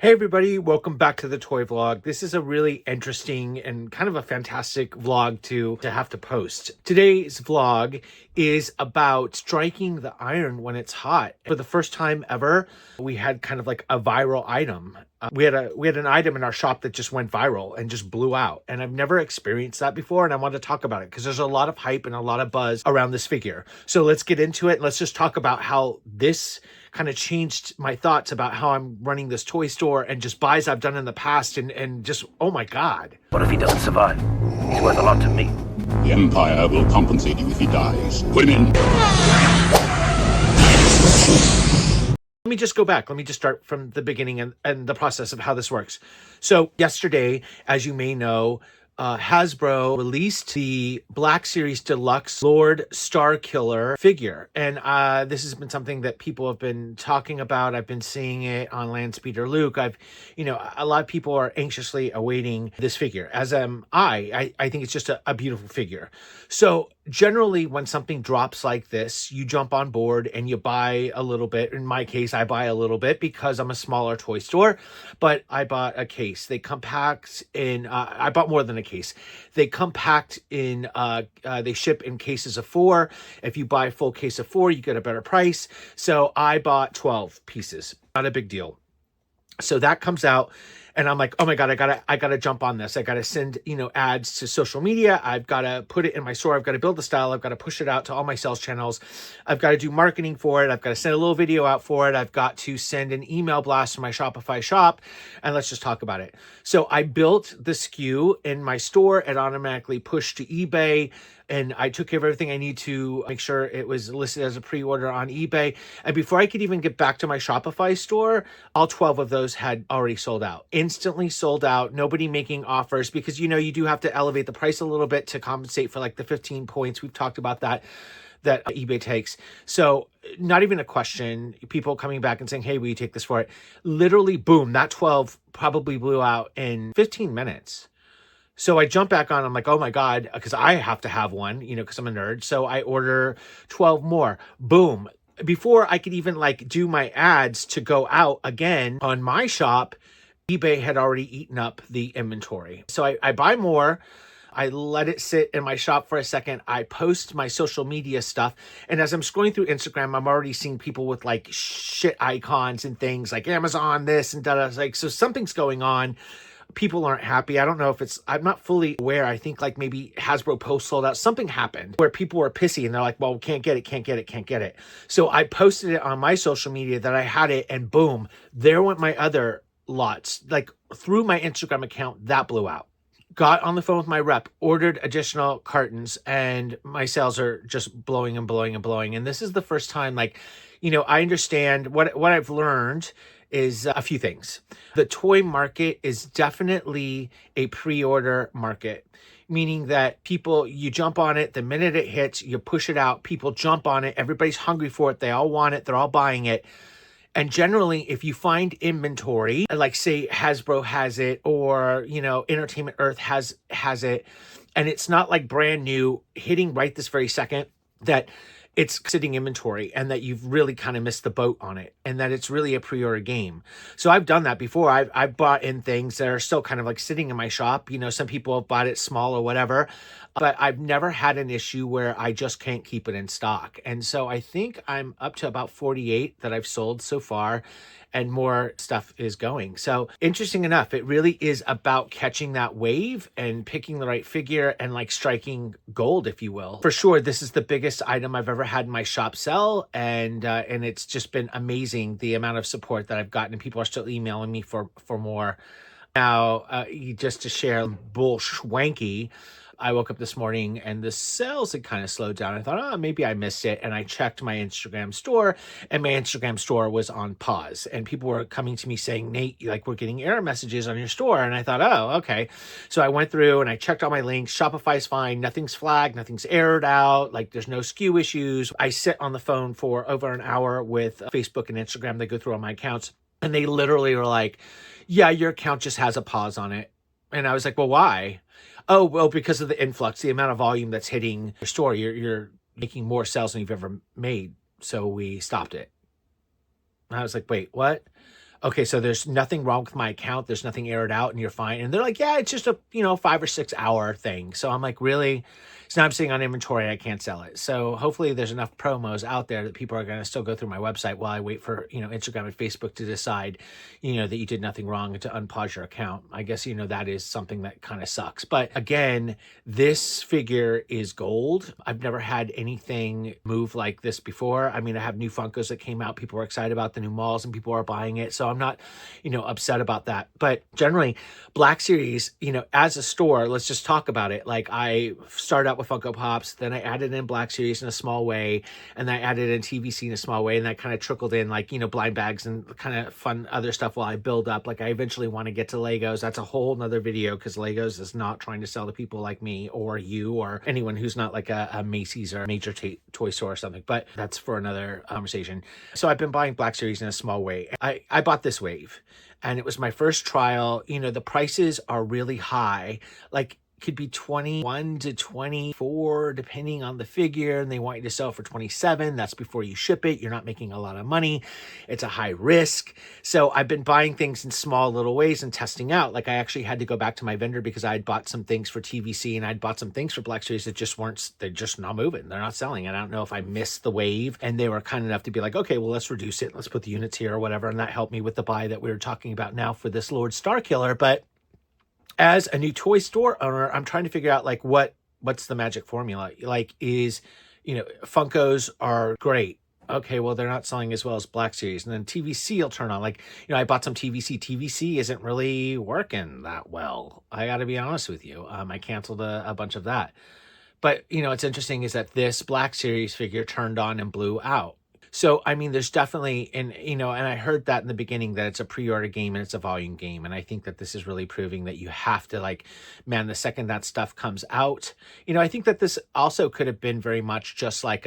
Hey everybody, welcome back to the toy vlog. This is a really interesting and kind of a fantastic vlog to have to post. Today's vlog is about striking the iron when it's hot. For the first time ever, we had kind of like a viral item. We had an item in our shop that just went viral and just blew out. And I've never experienced that before, and I want to talk about it because there's a lot of hype and a lot of buzz around this figure. So let's get into it and let's just talk about how this kind of changed my thoughts about how I'm running this toy store and just buys I've done in the past and just, oh my God. What if he doesn't survive? He's worth a lot to me. The Empire will compensate you if he dies. Put him in. Let me just go back. Let me just start from the beginning and the process of how this works. So yesterday, as you may know, Hasbro released the Black Series Deluxe Lord Starkiller figure. And this has been something that people have been talking about. I've been seeing it on Landspeeder Luke. A lot of people are anxiously awaiting this figure, as am I. I think it's just a beautiful figure. So generally, when something drops like this, you jump on board and you buy a little bit. In my case, I buy a little bit because I'm a smaller toy store, but I bought a case. They come packed in, I bought more than a case. They come packed in, they ship in cases of 4. If you buy a full case of 4, you get a better price. So I bought 12 pieces. Not a big deal. So that comes out. And I'm like, oh my God, I gotta jump on this. I gotta send, ads to social media. I've gotta put it in my store. I've gotta build the style. I've gotta push it out to all my sales channels. I've gotta do marketing for it. I've gotta send a little video out for it. I've got to send an email blast to my Shopify shop. And let's just talk about it. So I built the SKU in my store. It automatically pushed to eBay. And I took care of everything I need to make sure it was listed as a pre-order on eBay. And before I could even get back to my Shopify store, all 12 of those had already sold out. Instantly sold out. Nobody making offers because, you do have to elevate the price a little bit to compensate for like the 15 points. We've talked about that eBay takes. So not even a question. People coming back and saying, hey, will you take this for it? Literally, boom, that 12 probably blew out in 15 minutes. So I jump back on, I'm like, oh my God, because I have to have one, because I'm a nerd. So I order 12 more. Boom. Before I could even do my ads to go out again on my shop, eBay had already eaten up the inventory. So I buy more. I let it sit in my shop for a second. I post my social media stuff. And as I'm scrolling through Instagram, I'm already seeing people with shit icons and things like Amazon, this and da. So something's going on. People aren't happy. I don't know if I'm not fully aware. I think maybe Hasbro Post sold out. Something happened where people were pissy and they're like, well, can't get it. So I posted it on my social media that I had it and boom, there went my other lots. Through my Instagram account, that blew out. Got on the phone with my rep, ordered additional cartons, and my sales are just blowing and blowing and blowing. And this is the first time, I understand what I've learned is a few things. The toy market is definitely a pre-order market, meaning that people, you jump on it, the minute it hits, you push it out, people jump on it, everybody's hungry for it, they all want it, they're all buying it. And generally, if you find inventory, like say Hasbro has it or, Entertainment Earth has it, and it's not brand new, hitting right this very second, that it's sitting inventory and that you've really kind of missed the boat on it and that it's really a pre-order game. So I've done that before. I've bought in things that are still kind of sitting in my shop. Some people have bought it small or whatever, but I've never had an issue where I just can't keep it in stock. And so I think I'm up to about 48 that I've sold so far, and more stuff is going. So interesting enough, it really is about catching that wave and picking the right figure and striking gold, if you will. For sure, this is the biggest item I've ever had in my shop sell. And it's just been amazing the amount of support that I've gotten, and people are still emailing me for more. Now, just to share bull schwanky, I woke up this morning and the sales had kind of slowed down. I thought, oh, maybe I missed it. And I checked my Instagram store, and my Instagram store was on pause. And people were coming to me saying, Nate, we're getting error messages on your store. And I thought, oh, okay. So I went through and I checked all my links. Shopify's fine. Nothing's flagged. Nothing's errored out. There's no SKU issues. I sit on the phone for over an hour with Facebook and Instagram. They go through all my accounts, and they literally were like, yeah, your account just has a pause on it. And I was like, well, why? Oh, well, because of the influx, the amount of volume that's hitting your store, you're making more sales than you've ever made. So we stopped it. And I was like, wait, what? okay, so there's nothing wrong with my account. There's nothing aired out and you're fine. And they're like, yeah, it's just a, 5 or 6 hour thing. So I'm like, really? So now I'm sitting on inventory. I can't sell it. So hopefully there's enough promos out there that people are going to still go through my website while I wait for, Instagram and Facebook to decide, that you did nothing wrong and to unpause your account. I guess, that is something that kind of sucks. But again, this figure is gold. I've never had anything move like this before. I mean, I have new Funkos that came out. People are excited about the new malls and people are buying it. So I'm not, upset about that. But generally, Black Series, as a store, let's just talk about it. Like I started out with Funko Pops, then I added in Black Series in a small way, and then I added in TVC in a small way, and that kind of trickled in like, blind bags and kind of fun other stuff while I build up. Like I eventually want to get to Legos. That's a whole nother video because Legos is not trying to sell to people like me or you or anyone who's not like a Macy's or a major toy store or something. But that's for another conversation. So I've been buying Black Series in a small way. I bought this wave and it was my first trial. The prices are really high. Like could be 21 to 24 depending on the figure, and they want you to sell for 27. That's before you ship it. You're not making a lot of money. It's a high risk. So I've been buying things in small little ways and testing out. Like I actually had to go back to my vendor because I had bought some things for TVC and I'd bought some things for Black Series that they're just not moving. They're not selling. And I don't know if I missed the wave, and they were kind enough to be like, okay, well, let's reduce it. Let's put the units here or whatever. And that helped me with the buy that we were talking about now for this Lord Starkiller. But as a new toy store owner, I'm trying to figure out like what's the magic formula. Like is, Funkos are great. Okay, well, they're not selling as well as Black Series. And then TVC will turn on. Like, I bought some TVC. TVC isn't really working that well. I got to be honest with you. I canceled a bunch of that. But, it's interesting is that this Black Series figure turned on and blew out. So, I mean, there's definitely, and I heard that in the beginning that it's a pre-order game and it's a volume game. And I think that this is really proving that you have to like, man, the second that stuff comes out, I think that this also could have been very much just like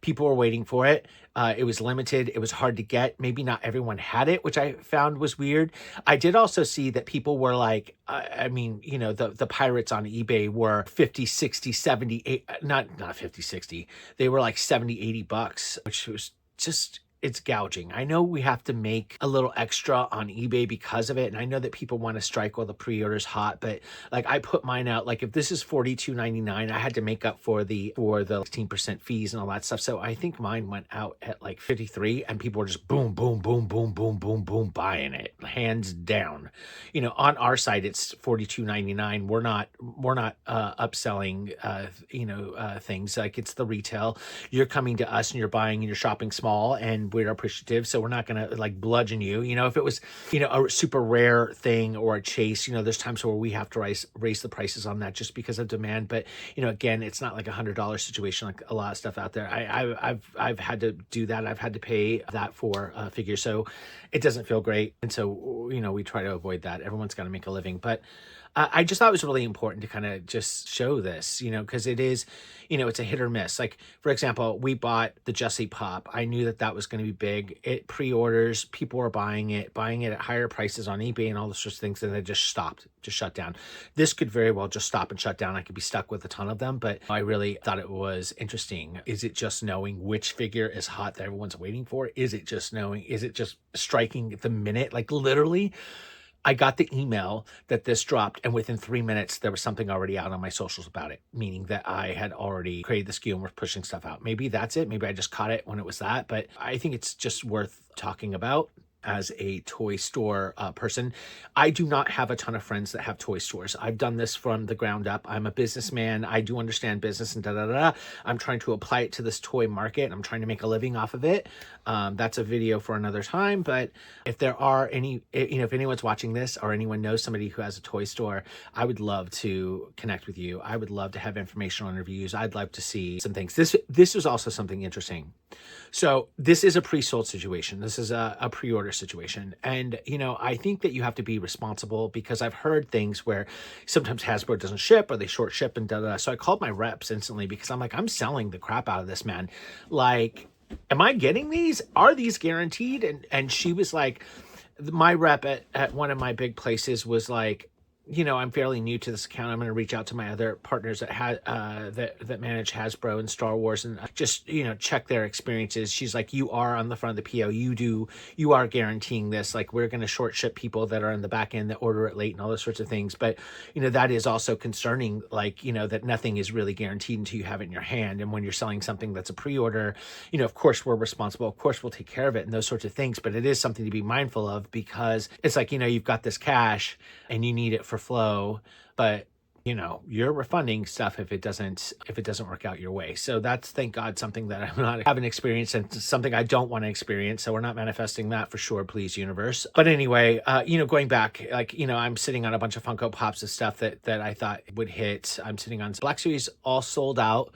people were waiting for it. It was limited. It was hard to get. Maybe not everyone had it, which I found was weird. I did also see that people were like, the pirates on eBay were 50, 60, 70, not 50, 60. They were like 70, 80 bucks, which was just, it's gouging. I know we have to make a little extra on eBay because of it. And I know that people want to strike while the pre-order's hot, but like I put mine out, like if this is $42.99, I had to make up for the 16% fees and all that stuff. So I think mine went out at like 53 and people were just boom, boom, boom, boom, boom, boom, boom, buying it hands down. On our site, it's $42.99. We're not upselling, things like it's the retail. You're coming to us and you're buying and you're shopping small, and we're appreciative, so we're not going to like bludgeon you. If it was, a super rare thing or a chase, there's times where we have to raise the prices on that just because of demand. But, again, it's not like $100 situation like a lot of stuff out there. I've had to do that. I've had to pay that for figures. So it doesn't feel great. And so, we try to avoid that. Everyone's got to make a living. But I just thought it was really important to kind of just show this, because it is, it's a hit or miss. Like, for example, we bought the Jessie Pop. I knew that was going to be big. It pre-orders, people were buying it at higher prices on eBay and all those sorts of things, and they just shut down. This could very well just stop and shut down. I could be stuck with a ton of them, but I really thought it was interesting. Is it just knowing which figure is hot that everyone's waiting for? Is it just striking the minute? Like literally, I got the email that this dropped, and within 3 minutes, there was something already out on my socials about it, meaning that I had already created the SKU and we're pushing stuff out. Maybe that's it. Maybe I just caught it when it was that, but I think it's just worth talking about. As a toy store person, I do not have a ton of friends that have toy stores. I've done this from the ground up. I'm a businessman. I do understand business and I'm trying to apply it to this toy market. I'm trying to make a living off of it. That's a video for another time. But if there are if anyone's watching this or anyone knows somebody who has a toy store, I would love to connect with you. I would love to have information on reviews. I'd love to see some things. This is also something interesting. So this is a pre-sold situation. This is a pre-order situation. And, I think that you have to be responsible because I've heard things where sometimes Hasbro doesn't ship or they short ship and So I called my reps instantly because I'm like, I'm selling the crap out of this, man. Like, am I getting these? Are these guaranteed? And she was like, my rep at one of my big places was like, I'm fairly new to this account. I'm going to reach out to my other partners that manage Hasbro and Star Wars, and just check their experiences. She's like, you are on the front of the PO. You are guaranteeing this. Like, we're going to short ship people that are in the back end that order it late and all those sorts of things. But that is also concerning. Like, that nothing is really guaranteed until you have it in your hand. And when you're selling something that's a pre-order, of course we're responsible. Of course we'll take care of it and those sorts of things. But it is something to be mindful of, because it's like, you've got this cash and you need it for flow, but you're refunding stuff if it doesn't work out your way. So that's, thank God, something that I haven't experienced, and something I don't want to experience. So we're not manifesting that for sure, please, universe. But anyway, going back, like, I'm sitting on a bunch of Funko Pops of stuff that I thought would hit. I'm sitting on Black Series, all sold out.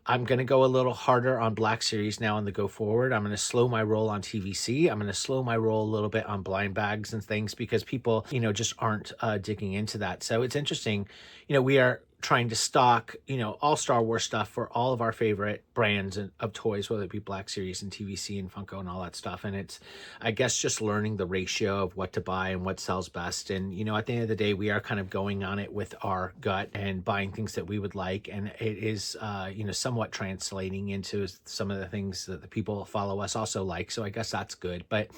I'm going to go a little harder on Black Series now on the go forward. I'm going to slow my roll on TVC. I'm going to slow my roll a little bit on blind bags and things, because people, just aren't digging into that. So it's interesting. We are trying to stock, all Star Wars stuff for all of our favorite brands of toys, whether it be Black Series and TVC and Funko and all that stuff. And it's, I guess, just learning the ratio of what to buy and what sells best. And, at the end of the day, we are kind of going on it with our gut and buying things that we would like. And it is, somewhat translating into some of the things that the people that follow us also like. So I guess that's good. But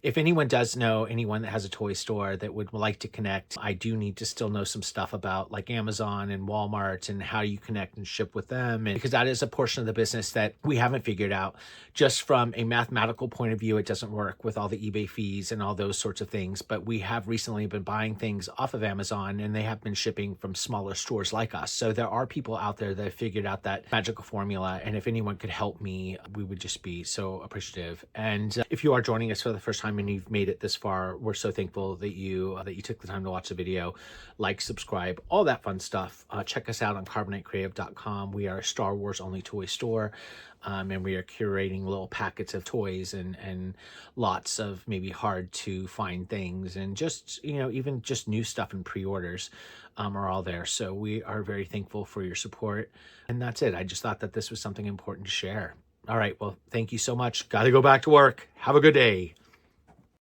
if anyone does know anyone that has a toy store that would like to connect, I do need to still know some stuff about like Amazon and Walmart and how you connect and ship with them. And because that is a portion of the business that we haven't figured out. Just from a mathematical point of view, it doesn't work with all the eBay fees and all those sorts of things. But we have recently been buying things off of Amazon, and they have been shipping from smaller stores like us. So there are people out there that have figured out that magical formula. And if anyone could help me, we would just be so appreciative. And if you are joining us for the first time and you've made it this far, we're so thankful that you took the time to watch the video. Like, subscribe, all that fun stuff. Check us out on carbonitecreative.com. We are a Star Wars only toy store, and we are curating little packets of toys and lots of maybe hard to find things, and just even just new stuff and pre-orders are all there. So we are very thankful for your support. And that's it. I just thought that this was something important to share. All right, well, thank you so much. Gotta go back to work. Have a good day.